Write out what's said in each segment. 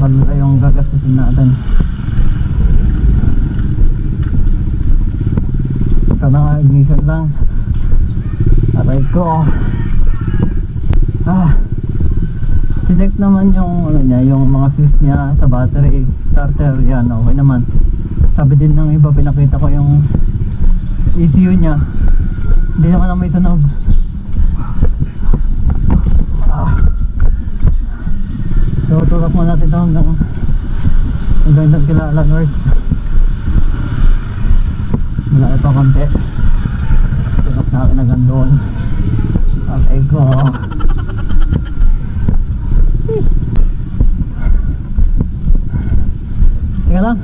napakalala yung gagastusin natin. Sana nga ignition lang. Aray ko. Check naman yung ano niya, yung mga fuse niya sa battery starter, yan okay naman. Sabi din ng iba, pinakita ko yung ECU niya, hindi naman na may tunog. So tulak mo natin ito hanggang doon kila Alan Works. Malaki pa konti, tulak natin hanggang doon. Okay ko. Teka lang.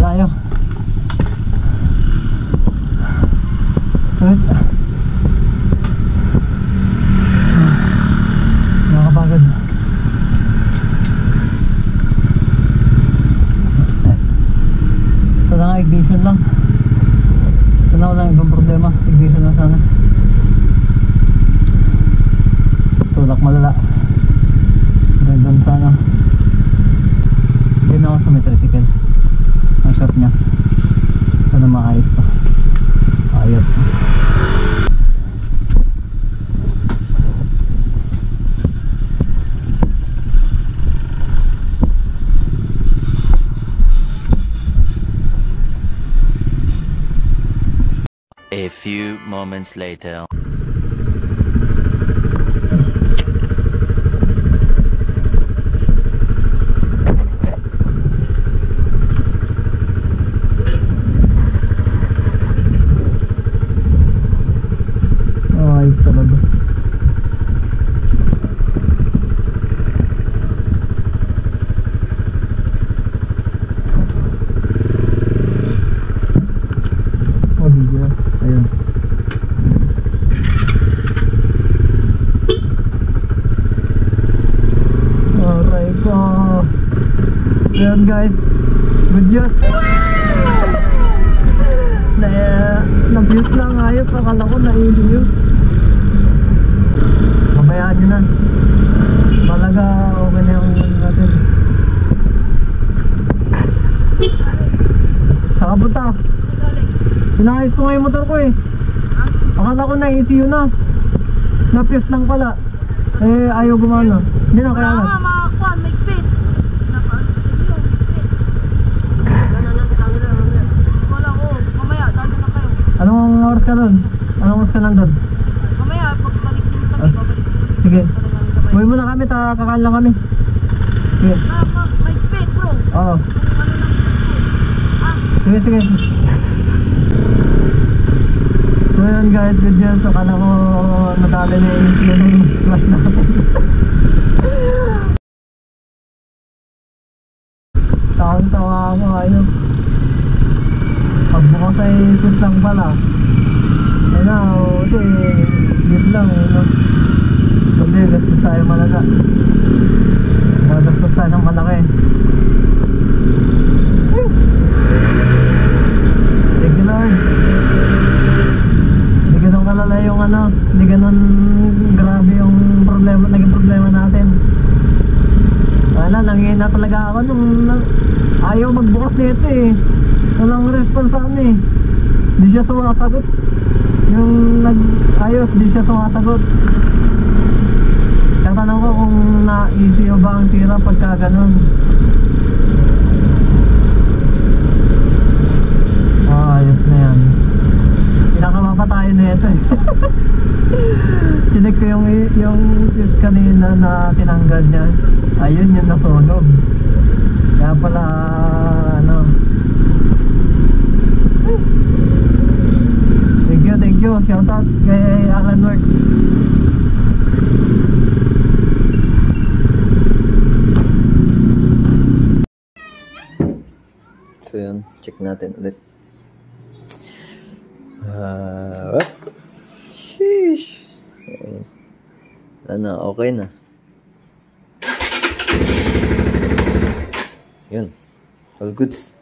Layo. Nakakapagod. Sana nga ignition lang. Sana walang ibang problema. Ignition lang sana. Tulak malala. Doon sana. Hindi na ako sa may tricycle. Ang shop niya. Sana maayos pa. Ayos. A few moments later. Ay, talaga. Ayun. Alright ko. Ayun guys, good news. Na-views lang ayos. Akala ko na-ECU. Mabayaan nyo na. Malaga okay na yung natin. Saka punta. Pinayos ko nga yung motor ko eh. Akala ko na ECU na. Na-fuse lang pala. Eh ayaw gumana. Hindi na kaya lang. Makakuha, may fit. Wala ko, mamaya, dali na kayo. Anong oras ka doon? Anong oras ka lang doon? Mamaya, pagbalik din kami, babalik. Sige. Uwi mo na kami, kakain lang kami. Sige. May fit bro. Oo. Sige, sige. So yun guys, good news. Akala ko nadali na yung flash natin. Tawang-tawa ako ayun. Pagbukas ay ikot lang pala. Ayun na, hindi, yun lang no? Sabi, gastos tayo malaga. Gagastos tayo ng malaki. Thank you Lord. Hindi ganun kalala yung ano, hindi ganun grabe yung problema, naging problema natin. Wala, nangihina talaga ako nung ayaw magbukas nito eh. Walang response sa ano eh. Di siya sumasagot. Yung nag-ayos, di siya sumasagot. Tatanong ko kung na-ECU ba ang sira pagka ganun. Ayos na yan. Pinakamapa tayo na ito eh. Sinek ko yung fuse kanina na tinanggal niya. Ayun yung nasunog. Kaya pala ano. Thank you. Shout out kay Alan Works. So yun, check natin ulit. Sheesh. Ano, okay na. Yun, all goods.